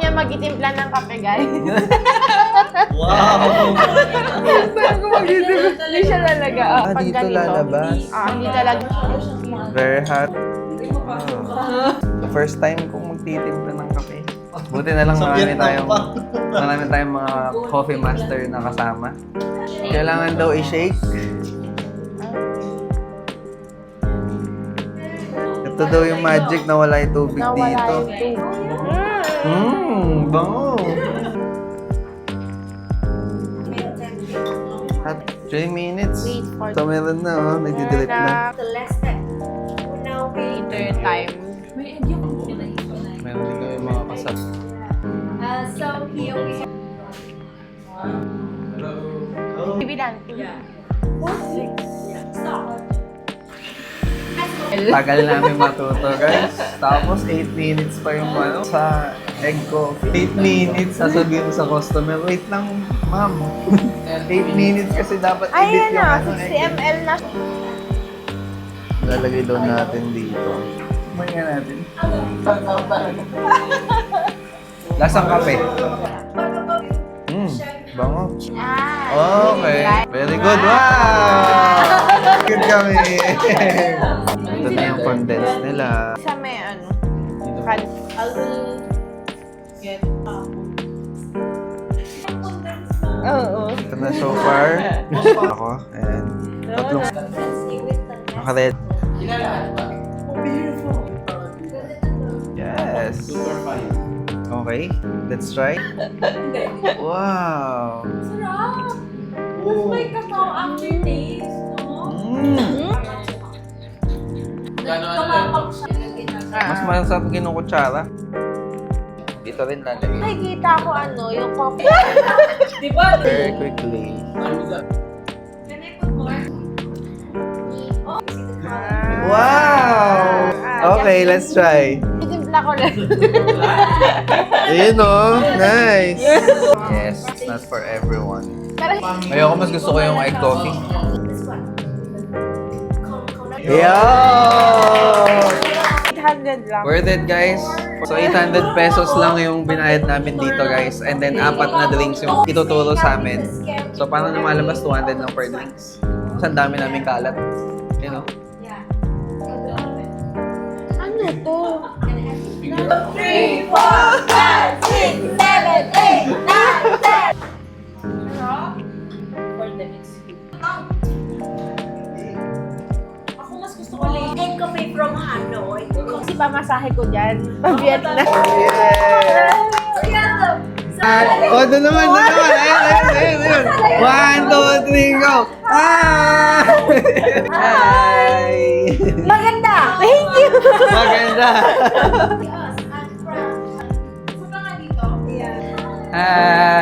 niya magitimpla ng kape, guys. Wow! Bago magitimpla. Hindi siya talaga. Pag dito ganito. lalabas. Hindi talaga. Very hot. First time kong magtitimpla ng kape. Buti na lang Sa Vietnam pa. marami tayong mga coffee master na kasama. Kailangan daw i-shake. Ito daw yung magic na wala yung tubig Nawala dito. yung tubig. Bango. At 3 minutes. Wait for So meron na, oh. Nagdi-drip na. The last step. Now, later time. Meron din kami mga kasat. so here we have. Bibilan. Stop. Tagal namin matuto, guys. Tapos 8 minutes pa yung sa egg coffee. 8 minutes, sasabihin mo sa customer, wait lang, ma'am. 8 minutes kasi dapat Ayan yung na, egg. 60 ml na. Lalagay daw natin dito. Maya natin. Lasang kape. Bango. Okay. Very good. Wow! Good kami. Ito na yung condense nila. Sa may ano. Oo. Ito na so far. Ako. And tatlong naka-red. Yes. Okay. Let's try. Wow. Sarap! Mas may kakao aftertaste, no? Kamapag siya. Mas masarap kinukutsara. Dito rin lalagay. Nakikita ko ano, yung coffee. Di ba? Very quickly. Can I put more? Wow! Okay, let's try. Titimpla ko lang. Ayun o. Nice. Yes, it's not for everyone. Pero, Ayoko, mas gusto ko yung egg coffee. This one. Yo! 800 lang. Worth it, guys. So, 800 pesos lang yung binayad namin dito, guys. And then, 4 na drinks yung ituturo sa amin. So, paano na malabas? 200 lang per drinks. Kasi ang dami namin kalat. You know? Yeah. Ano to? 3, 4, 5, 6, 7, 8, 9, 10. For the mix. Ako mas gusto ko lang egg coffee from Hanoi. Kasi pamasahe ko dyan. Pa-Vietnam. Yeah! Oh, doon naman, doon naman. Ayun. 1, 2, 3, go! Ah! Hi! Maganda! Thank you! Maganda! Yes, and from. Punta nga dito. Yeah. Hi!